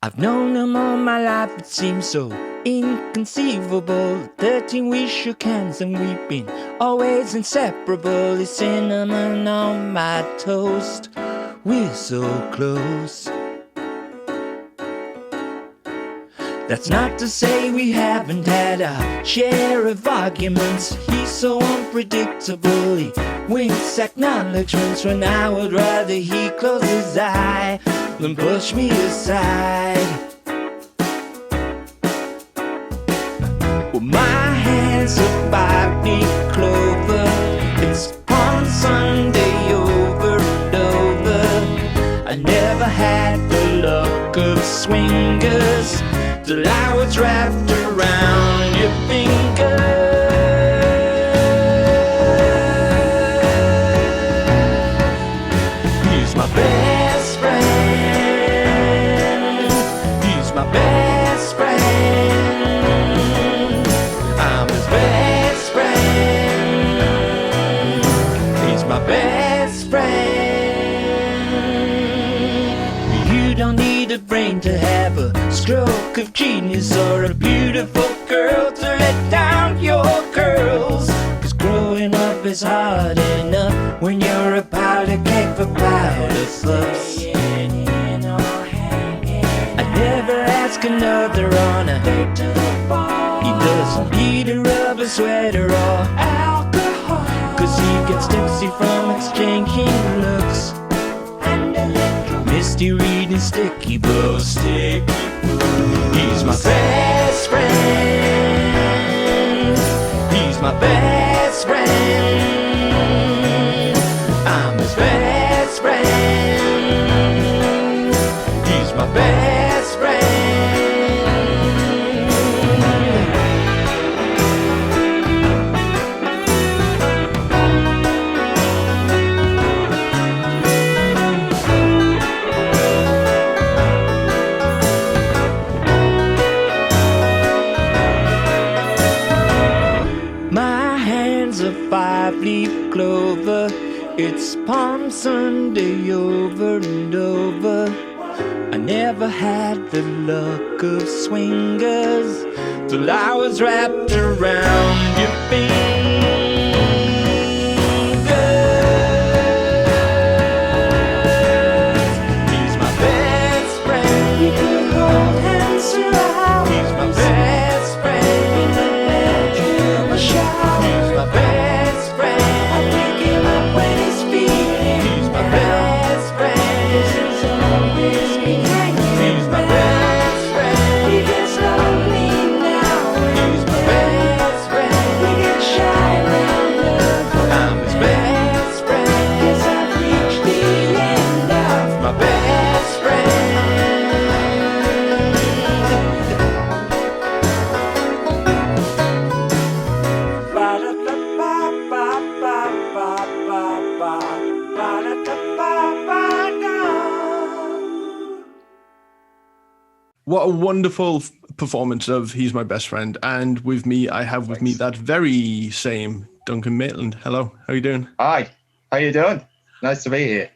I've known him all my life, it seems so inconceivable. 13 we shook hands and we've been always inseparable. His cinnamon on my toast, we're so close. That's not to say we haven't had our share of arguments. He's so unpredictable, he winks acknowledgements when I would rather he close his eye than push me aside. Well, my hands are 5 deep clover. It's on Sunday over and over. I never had the luck of swingers till I was wrapped around your finger. He's my best friend. He's my best friend. I'm his best friend. He's my best friend. You don't need a brain to have a stroke of genius or a beautiful girl to let down your curls. 'Cause growing up is hard enough when you're a powder keg for powder puffs. I never ask another on a date to the bar. He doesn't need a rubber sweater or alcohol, 'cause he gets tipsy from exchanging looks and a little misty reading sticky books. He's my best friend. He's my best friend. I'm his best friend. He's my best friend. Five-leaf clover, it's Palm Sunday over and over. I never had the luck of swingers till I was wrapped around your finger. He's my best friend. We could hold hands around. He's my best friend. In the bedroom, a shower. He's my best friend. What a wonderful performance of He's My Best Friend. And with me, I have with me that very same Duncan Maitland. Hello, how are you doing? Hi, how you doing? Nice to be here.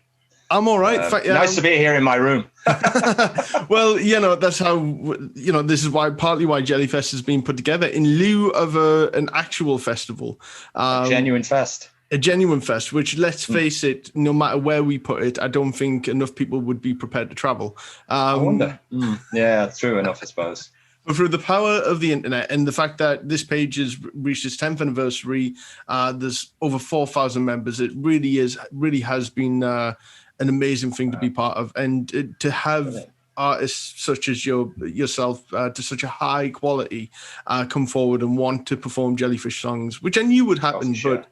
I'm all right. Nice to be here in my room. Well, that's how, this is partly why Jellyfest has been put together in lieu of an actual festival. A genuine fest. A genuine fest, which, let's face it, no matter where we put it, I don't think enough people would be prepared to travel. I wonder. Yeah, true enough, I suppose. But through the power of the internet and the fact that this page has reached its 10th anniversary, there's over 4,000 members. It really has been an amazing thing to be part of, and to have artists such as yourself to such a high quality come forward and want to perform Jellyfish songs, which I knew would happen, but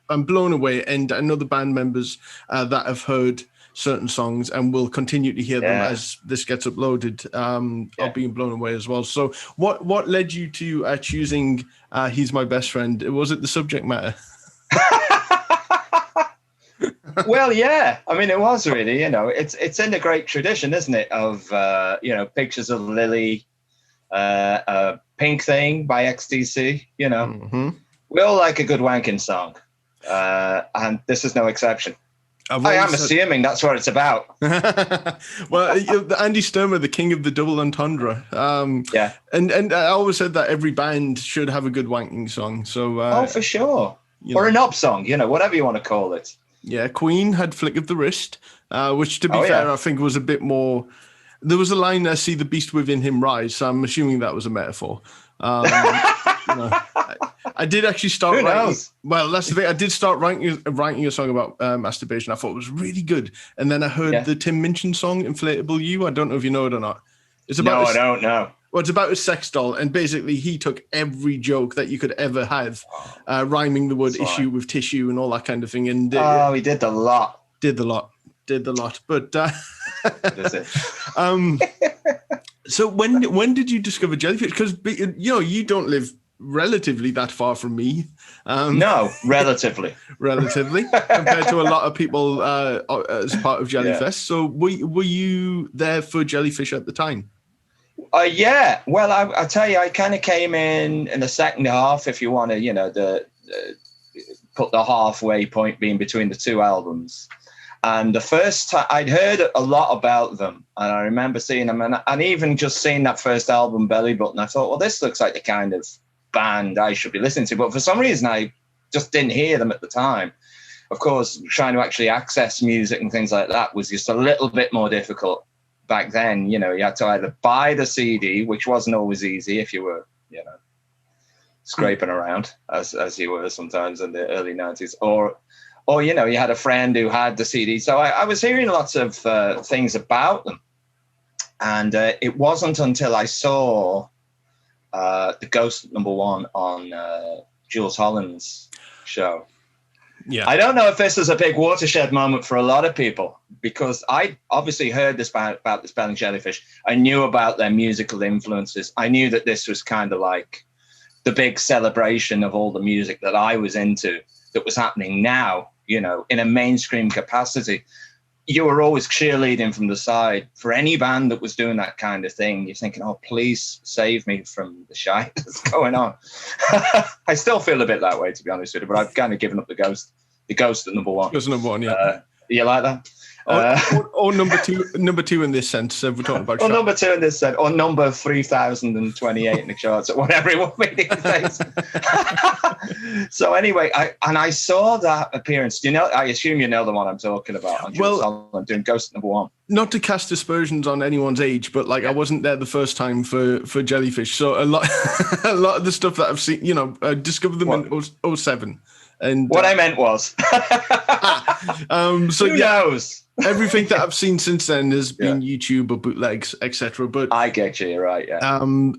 I'm blown away. And I know the band members that have heard certain songs and will continue to hear them as this gets uploaded are being blown away as well. So what led you to choosing He's My Best Friend? Was it the subject matter? Well, yeah. I mean, it was really, it's in the great tradition, isn't it, of, Pictures of Lily, Pink Thing by XTC, We all like a good wanking song, and this is no exception. I am assuming that's what it's about. Well, Andy Sturmer, the king of the double entendre. Yeah. And I always said that every band should have a good wanking song. So For sure. Or a knob song, whatever you want to call it. Yeah, Queen had Flick of the Wrist, which, to be fair, I think was a bit more... There was a line there, see the beast within him rise, so I'm assuming that was a metaphor. I did actually start Who writing... knows? Well, that's the thing. I did start writing a song about masturbation. I thought it was really good. And then I heard the Tim Minchin song, Inflatable You. I don't know if you know it or not. It's about I don't know. Well, it's about a sex doll, and basically he took every joke that you could ever have, rhyming the word issue with tissue and all that kind of thing. And he did the lot. Did the lot. But so when did you discover Jellyfish? Because you don't live relatively that far from me. No, relatively compared to a lot of people as part of Jellyfest. Yeah. So were you there for Jellyfish at the time? Yeah. Well, I tell you, I kind of came in the second half, if you want to, put the halfway point being between the two albums. And the first time I'd heard a lot about them, and I remember seeing them, and even just seeing that first album, Belly Button, I thought, well, this looks like the kind of band I should be listening to. But for some reason, I just didn't hear them at the time. Of course, trying to actually access music and things like that was just a little bit more difficult back then. You had to either buy the CD, which wasn't always easy if you were, scraping around as you were sometimes in the early 90s, or you had a friend who had the CD. So I was hearing lots of things about them. And it wasn't until I saw the Ghost #1 on Jools Holland's show. Yeah. I don't know if this was a big watershed moment for a lot of people, because I obviously heard about this band Jellyfish. I knew about their musical influences. I knew that this was kind of like the big celebration of all the music that I was into that was happening now, in a mainstream capacity. You were always cheerleading from the side for any band that was doing that kind of thing. You're thinking, oh, please save me from the shite that's going on. I still feel a bit that way, to be honest with you, but I've kind of given up the Ghost at #1. Ghost #1, yeah. You like that? Or number two in this sense, we're talking about. Or number 2 in this sense, or number 3028 in the charts, or whatever it will be these days. So anyway, I saw that appearance. I assume you know the one I'm talking about. I'm doing Ghost #1. Not to cast aspersions on anyone's age, but I wasn't there the first time for Jellyfish, so a lot of the stuff that I've seen, I discovered them in 2007. And what I meant was, so who knows? Everything that I've seen since then has been YouTube or bootlegs, etc. But I get you, right? Yeah.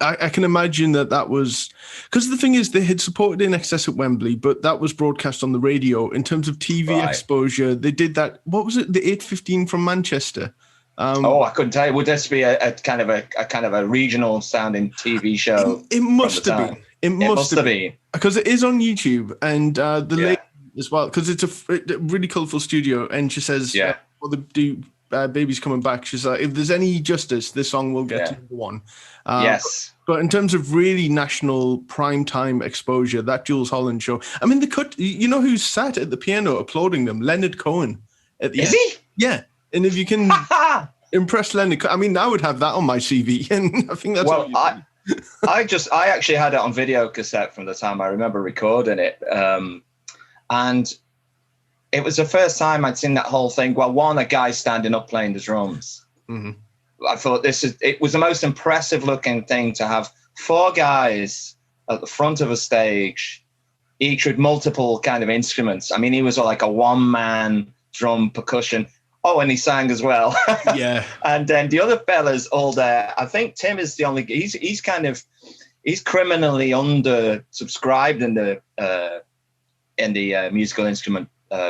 I can imagine that was because the thing is they had supported In Excess at Wembley, but that was broadcast on the radio. In terms of TV exposure, they did that. What was it? The 8:15 from Manchester. I couldn't tell you. Would this be a kind of a regional sounding TV show? It must have been. It must have been because it is on YouTube, and the lady as well, because it's a really colourful studio. And she says, baby's coming back. She's like, if there's any justice, this song will get to #1. Yes. But in terms of really national primetime exposure, that Jools Holland show, I mean, who sat at the piano applauding them? Leonard Cohen. Is he? Yeah. And if you can impress Leonard, I mean, I would have that on my CV. And I think that's I actually had it on video cassette from the time I remember recording it. And it was the first time I'd seen that whole thing. Well, a guy standing up playing the drums. Mm-hmm. I thought it was the most impressive looking thing to have 4 guys at the front of a stage, each with multiple kind of instruments. I mean, he was like a one-man drum percussion. Oh, and he sang as well. Yeah. And then the other fellas all there. I think Tim is the only. He's criminally undersubscribed in the musical instrument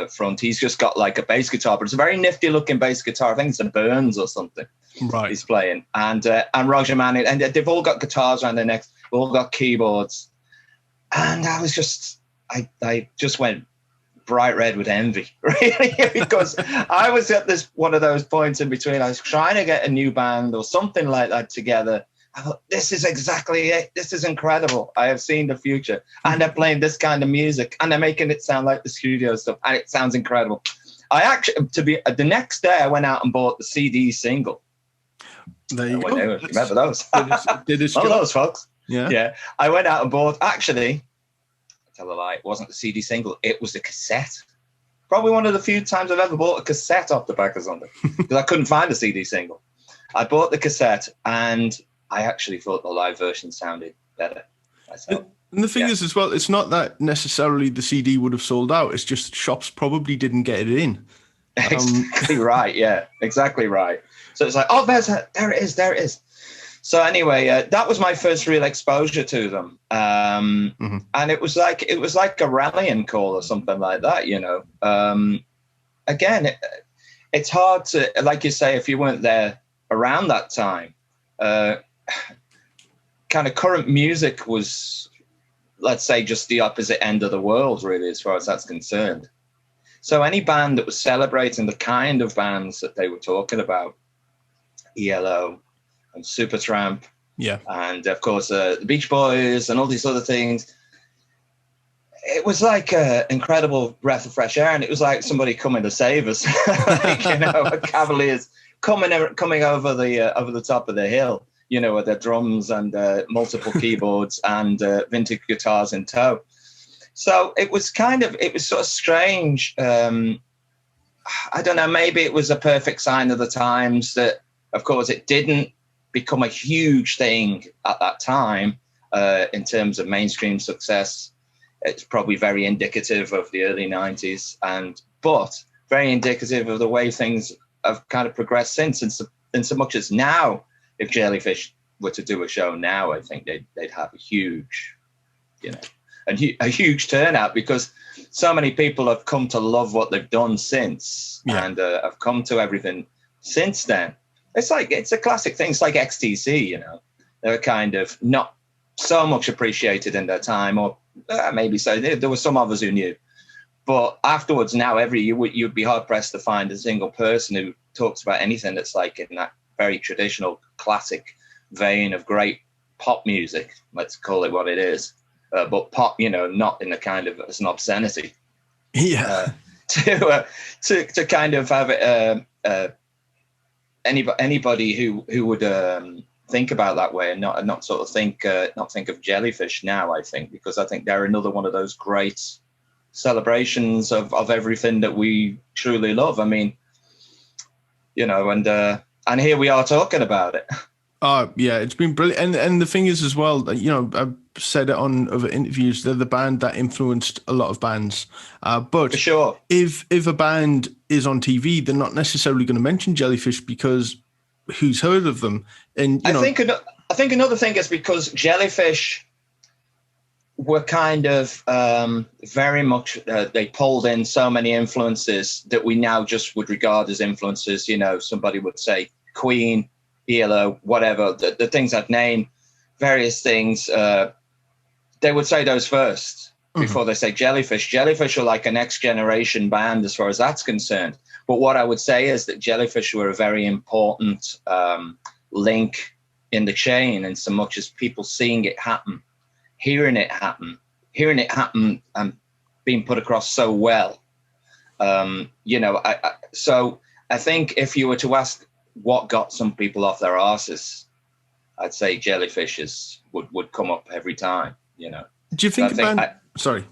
front. He's just got like a bass guitar, but it's a very nifty looking bass guitar. I think it's a Burns or something. Right. He's playing, and Roger Manning, and they've all got guitars around their necks. They've all got keyboards, and I just went bright red with envy, really, because I was at one of those points in between. I was trying to get a new band or something like that together. I thought, this is exactly it. This is incredible. I have seen the future, and they're playing this kind of music, and they're making it sound like the studio stuff, and it sounds incredible. I actually, the next day, I went out and bought the CD single. There you go. Remember those? Remember those, folks? Yeah. Yeah. I went out and bought, actually, tell a lie, it wasn't the CD single, it was the cassette. Probably one of the few times I've ever bought a cassette off the back of something, because I couldn't find a CD single. I bought the cassette, and I actually thought the live version sounded better myself. And the thing is as well, it's not that necessarily the CD would have sold out. It's just shops probably didn't get it in. Exactly right. Yeah, exactly right. So it's like, oh, there it is. So anyway, that was my first real exposure to them. And it was like a rallying call or something like that, you know. Again, it's hard to, like you say, if you weren't there around that time, kind of current music was, let's say, just the opposite end of the world, really, as far as that's concerned. So any band that was celebrating the kind of bands that they were talking about, ELO and Supertramp, and of course the Beach Boys and all these other things, it was like an incredible breath of fresh air, and it was like somebody coming to save us, like, you know, Cavaliers coming over the top of the hill, you know, with their drums and multiple keyboards and vintage guitars in tow. So it was sort of strange. I don't know, maybe it was a perfect sign of the times that, of course, it didn't become a huge thing at that time in terms of mainstream success. It's probably very indicative of the early 90s, but very indicative of the way things have kind of progressed since, in so much as now, if Jellyfish were to do a show now, I think they'd have a huge, you know, a huge turnout, because so many people have come to love what they've done since, and have come to everything since then. It's a classic thing. It's like XTC, you know. They're kind of not so much appreciated in their time, or maybe so. There were some of us who knew. But afterwards, now you'd be hard pressed to find a single person who talks about anything that's like in that very traditional, classic vein of great pop music. Let's call it what it is, but pop, you know, not in the kind of as an obscenity. Yeah. To kind of have it. Anybody who would think about that way and not sort of think of Jellyfish now, I think, because I think they're another one of those great celebrations of everything that we truly love. I mean, you know, and here we are talking about it. Yeah, it's been brilliant. And the thing is as well, you know, I've said it on other interviews, they're the band that influenced a lot of bands. But for sure, if a band is on TV, they're not necessarily going to mention Jellyfish because who's heard of them? And you know, I think another thing is because Jellyfish were kind of very much they pulled in so many influences that we now just would regard as influences. You know, somebody would say Queen, ELO, whatever, the things I'd name, various things, they would say those first before they say Jellyfish. Jellyfish are like a next generation band as far as that's concerned. But what I would say is that Jellyfish were a very important link in the chain, in so much as people seeing it happen, hearing it happen and being put across so well. You know, so I think if you were to ask what got some people off their arses, I'd say Jellyfish would come up every time, you know. Do you think Sorry.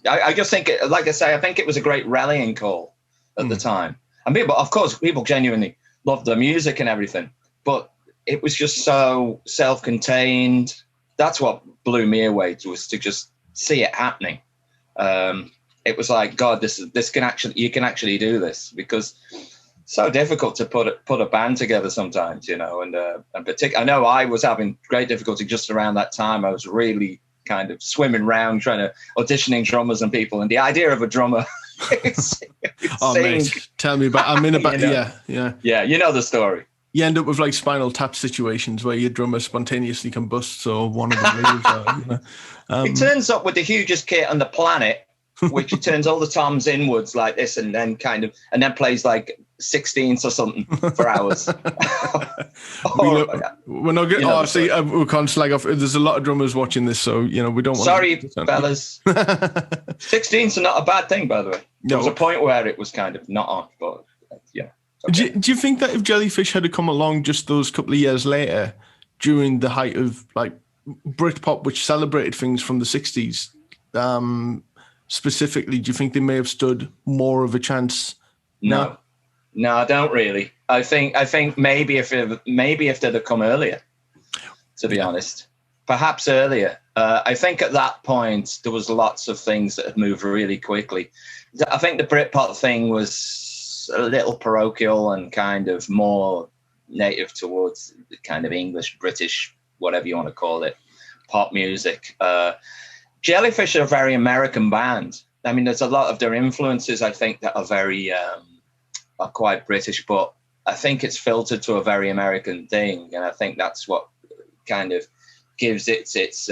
I just think, like I say, I think it was a great rallying call at the time. And people, of course, people genuinely loved the music and everything, but it was just so self-contained. That's what blew me away, was to just see it happening. It was like, God, you can actually do this, because so difficult to put a band together sometimes, you know, and I know I was having great difficulty just around that time. I was really kind of swimming around trying to auditioning drummers and people, and the idea of a drummer. Mate, tell me about. I'm in about. You know? Yeah. You know the story. You end up with like Spinal Tap situations where your drummer spontaneously combusts, or one of the moves. You know. It turns up with the hugest kit on the planet, which he turns all the toms inwards like this, and then plays like 16ths or something for hours. We're not good. We can't slag off. There's a lot of drummers watching this, so we don't want. Sorry, fellas. 16ths are not a bad thing, by the way. There was a point where it was kind of not on, but yeah. Okay. Do you think that if Jellyfish had come along just those couple of years later, during the height of like Britpop, which celebrated things from the 60s, specifically, do you think they may have stood more of a chance? No, I don't really. I think maybe if they'd have come earlier, to be honest, perhaps earlier. I think at that point there was lots of things that had moved really quickly. I think the Britpop thing was a little parochial and kind of more native towards the kind of English, British, whatever you want to call it, pop music. Jellyfish are a very American band. I mean, there's a lot of their influences, I think, that are very are quite British, but I think it's filtered to a very American thing, and I think that's what kind of gives it its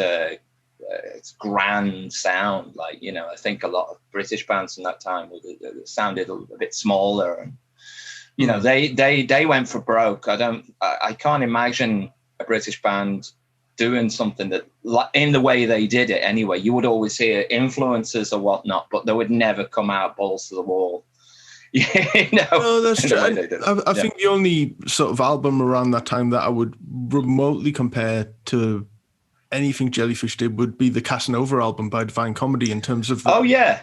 grand sound. Like, I think a lot of British bands in that time sounded a bit smaller, and they went for broke. I can't imagine a British band doing something that, in the way they did it anyway. You would always hear influences or whatnot, but they would never come out balls to the wall. No, that's true. I think the only sort of album around that time that I would remotely compare to anything Jellyfish did would be the Casanova album by Divine Comedy, in terms of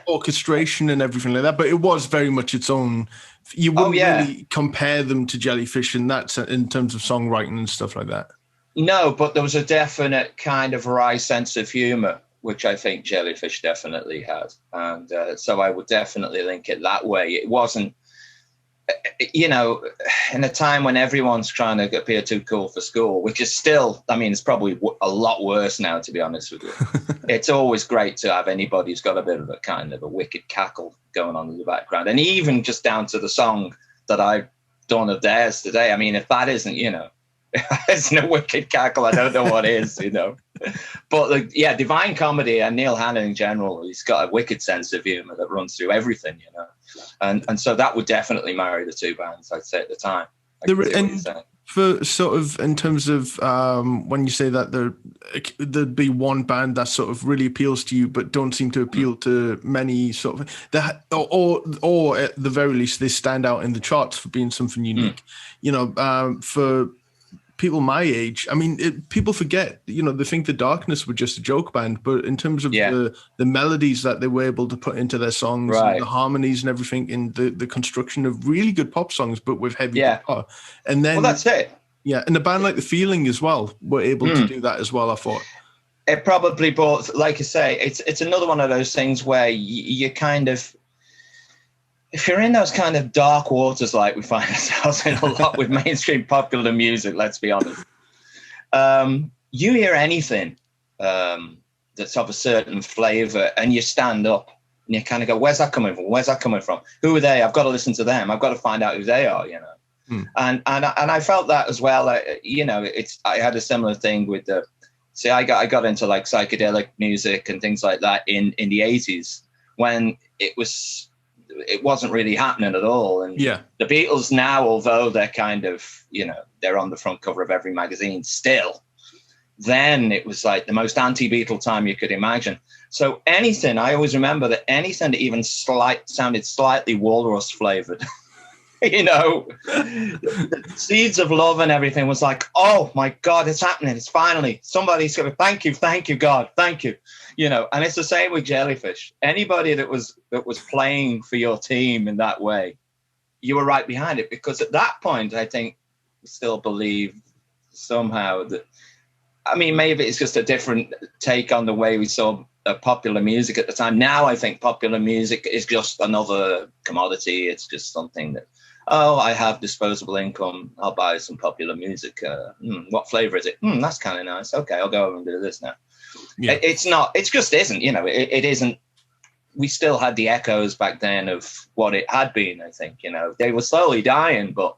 orchestration and everything like that. But it was very much its own. You wouldn't really compare them to Jellyfish in that sense, in terms of songwriting and stuff like that. No, but there was a definite kind of wry sense of humor, which I think Jellyfish definitely had. And so I would definitely link it that way. It wasn't, in a time when everyone's trying to appear too cool for school, which is still, I mean, it's probably a lot worse now, to be honest with you. It's always great to have anybody who's got a bit of a kind of a wicked cackle going on in the background. And even just down to the song that I've done of theirs today. I mean, if that isn't, it's no wicked cackle, I don't know what is, But Divine Comedy and Neil Hannon in general, he's got a wicked sense of humor that runs through everything, and so that would definitely marry the two bands, I'd say, at the time. For sort of, in terms of when you say that there'd be one band that sort of really appeals to you but don't seem to appeal to many, sort of that, or at the very least they stand out in the charts for being something unique. For people my age, I mean, people forget, they think The Darkness were just a joke band, but in terms of the melodies that they were able to put into their songs, and the harmonies and everything, in the construction of really good pop songs, but with heavy guitar. And then, that's it. Yeah. And a band like The Feeling as well were able to do that as well, I thought. It probably brought, like I say, it's another one of those things where you kind of, if you're in those kind of dark waters like we find ourselves in a lot with mainstream popular music, let's be honest, you hear anything that's of a certain flavour and you stand up and you kind of go, where's that coming from? Where's that coming from? Who are they? I've got to listen to them. I've got to find out who they are, And I felt that as well. I had a similar thing with I got into like psychedelic music and things like that in the 80s, when it wasn't really happening at all. And the Beatles now, although they're kind of, they're on the front cover of every magazine still, then it was like the most anti-Beatle time you could imagine. So anything, I always remember that anything that even sounded slightly walrus flavored, the Seeds of Love and everything was like, oh my God, it's happening. It's finally, somebody's going to, thank you, God, thank you. And it's the same with Jellyfish. Anybody that was playing for your team in that way, you were right behind it, because at that point, I think we still believe somehow that, I mean, maybe it's just a different take on the way we saw popular music at the time. Now I think popular music is just another commodity. It's just something that, I have disposable income, I'll buy some popular music. What flavor is it? That's kind of nice. Okay, I'll go over and do this now. Yeah. It's not, it just isn't, it isn't. We still had the echoes back then of what it had been, I think, they were slowly dying, but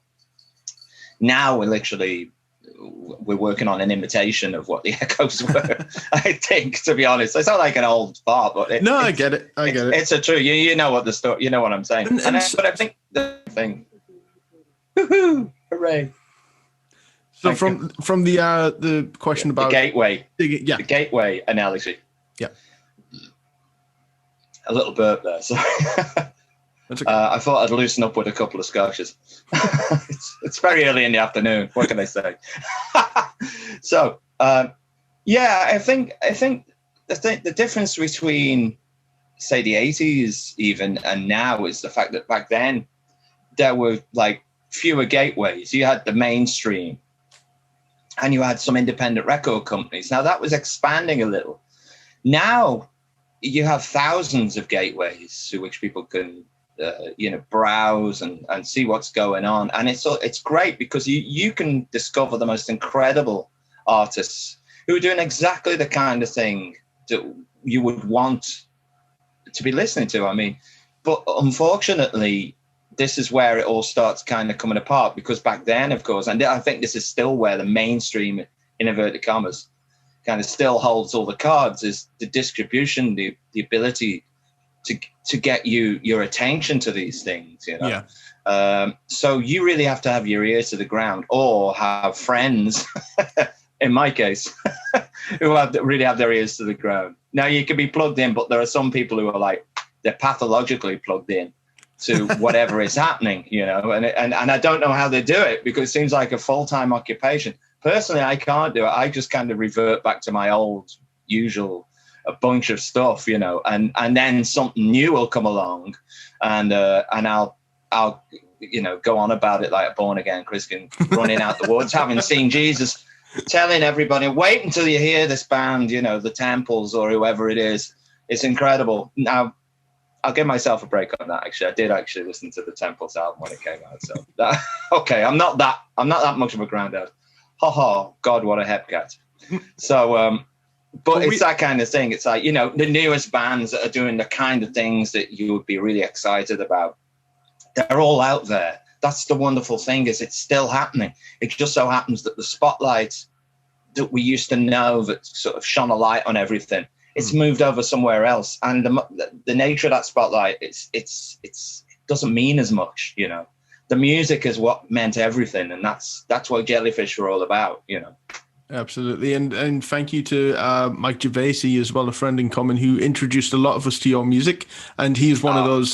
now we're literally, we're working on an imitation of what the Echoes were. I think, to be honest, it's not like an old fart, but I get it. It's a true. You know what the story. You know what I'm saying. But I think the thing. Woohoo! Hooray! So from the question about the gateway, the gateway analogy. Yeah. A little burp there. So That's okay. I thought I'd loosen up with a couple of scotches. It's very early in the afternoon. What can I say? So yeah, I think the difference between, say, the 80s even and now is the fact that back then there were like fewer gateways. You had the mainstream and you had some independent record companies. Now that was expanding a little. Now you have thousands of gateways through which people can browse and see what's going on. And it's great because you can discover the most incredible artists who are doing exactly the kind of thing that you would want to be listening to. I mean, but unfortunately, this is where it all starts kind of coming apart, because back then, of course, and I think this is still where the mainstream, in inverted commas, kind of still holds all the cards, is the distribution, the ability to get your attention to these things, you know. Yeah. So you really have to have your ears to the ground, or have friends, in my case, who really have their ears to the ground. Now you can be plugged in, but there are some people who are like, they're pathologically plugged in to whatever is happening, you know, and I don't know how they do it, because it seems like a full-time occupation. Personally, I can't do it. I just kind of revert back to my old usual, a bunch of stuff, you know, and then something new will come along, and I'll go on about it like a born again Christian running out the woods, having seen Jesus, telling everybody, wait until you hear this band, you know, the Temples or whoever it is. It's incredible. Now, I'll give myself a break on that. Actually, I did actually listen to the Temples album when it came out. So okay, I'm not that much of a granddad. Ha ha! God, what a hepcat. So, but it's that kind of thing. It's like, you know, the newest bands that are doing the kind of things that you would be really excited about. They're all out there. That's the wonderful thing, is it's still happening. It just so happens that the spotlight that we used to know that sort of shone a light on everything, it's moved over somewhere else, and the nature of that spotlight, it doesn't mean as much, you know. The music is what meant everything, and that's what Jellyfish were all about, you know. Absolutely, and thank you to Mike Gervaisi as well, a friend in common who introduced a lot of us to your music, and he's one of those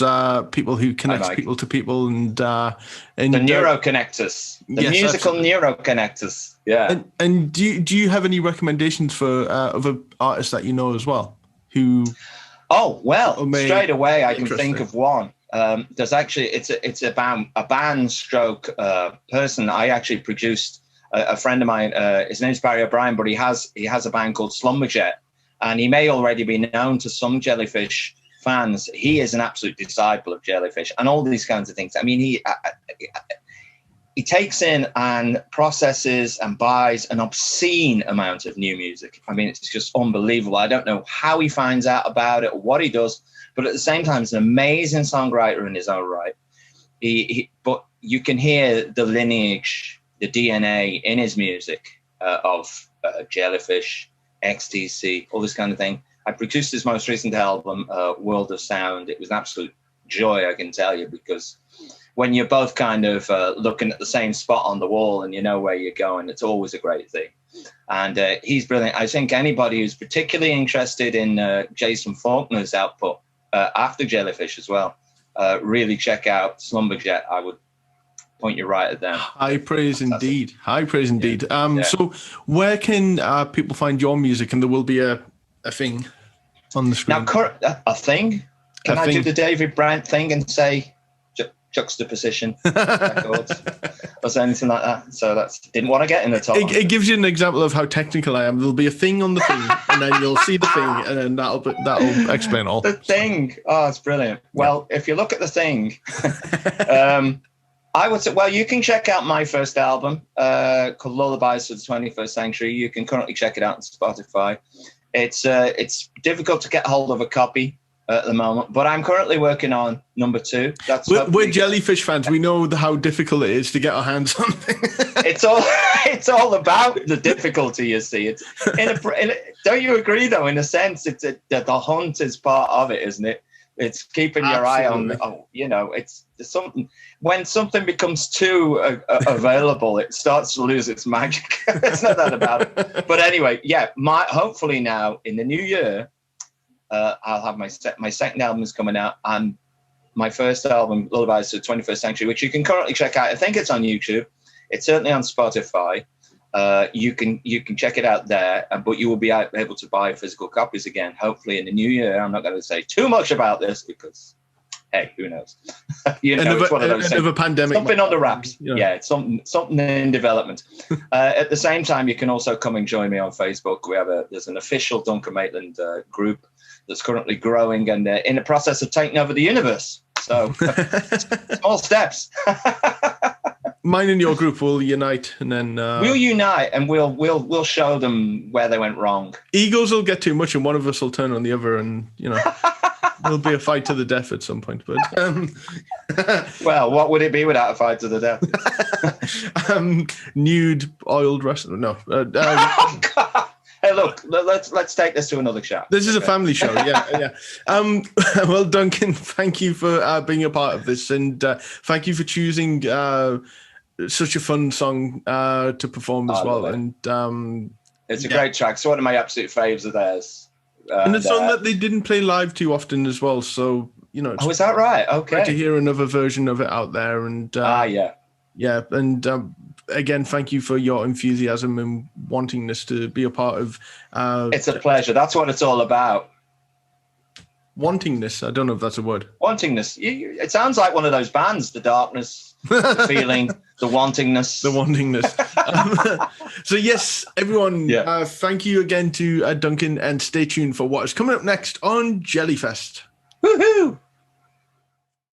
people who connects people to people, and the neuroconnectors, the musical neuroconnectors. Yeah. And do you have any recommendations for other artists that you know as well? Who? Oh well, straight away I can think of one. There's actually it's a band stroke person. I actually produced. A friend of mine, his name's Barry O'Brien, but he has a band called Slumberjet, and he may already be known to some Jellyfish fans. He is an absolute disciple of Jellyfish and all these kinds of things. I mean, he takes in and processes and buys an obscene amount of new music. I mean, it's just unbelievable. I don't know how he finds out about it or what he does, but at the same time, he's an amazing songwriter in his own right. But you can hear the lineage, the DNA in his music of Jellyfish, XTC, all this kind of thing. I produced his most recent album, World of Sound. It was an absolute joy, I can tell you, because when you're both kind of looking at the same spot on the wall and you know where you're going, it's always a great thing. And he's brilliant. I think anybody who's particularly interested in Jason Faulkner's output after Jellyfish as well, really check out Slumberjet. I would point you right at them. High praise indeed. High praise indeed. So where can people find your music? And there will be a thing on the screen. Now, a thing? Can I do the David Brandt thing and say juxtaposition records or anything like that? So didn't want to get in the top. It gives you an example of how technical I am. There'll be a thing on the thing, and then you'll see the thing, and then that'll explain all. The thing. Oh, it's brilliant. Well, if you look at the thing, I would say, well, you can check out my first album called Lullabies for the 21st Century. You can currently check it out on Spotify. It's difficult to get hold of a copy at the moment, but I'm currently working on number 2. We're Jellyfish fans. We know how difficult it is to get our hands on things. It's all about the difficulty. You see, it's don't you agree though? In a sense, that the hunt is part of it, isn't it? It's keeping your eye on. It's something. When something becomes too available, it starts to lose its magic. It's not that about it. But anyway, yeah. Hopefully now in the new year, I'll have my second album is coming out, and my first album, Lullabies to the 21st Century, which you can currently check out. I think it's on YouTube. It's certainly on Spotify. You can check it out there, but you will be able to buy physical copies again, hopefully in the new year. I'm not going to say too much about this because, hey, who knows? It's one of those things. Of a pandemic. Something on the wraps. Yeah, it's something in development. At the same time, you can also come and join me on Facebook. There's an official Duncan Maitland group that's currently growing and in the process of taking over the universe. So small steps. Mine and your group will unite, and then we'll unite, and we'll show them where they went wrong. Egos will get too much, and one of us will turn on the other, and there'll be a fight to the death at some point. But well, what would it be without a fight to the death? Nude, oiled wrestler. No. Oh, God. Hey, look, let's take this to another chat. This is a family show, yeah. Well, Duncan, thank you for being a part of this, and thank you for choosing such a fun song to perform as well. And it's a great track. It's one of my absolute faves of theirs. And a song that they didn't play live too often as well. So, is that right? Okay. Great to hear another version of it out there. And yeah. And again, thank you for your enthusiasm and wanting this to be a part of. It's a pleasure. That's what it's all about. Wantingness. I don't know if that's a word. Wantingness. It sounds like one of those bands, The Darkness, The Feeling, The Wantingness. The Wantingness. So yes, everyone, thank you again to Duncan, and stay tuned for what is coming up next on Jellyfest. Woohoo!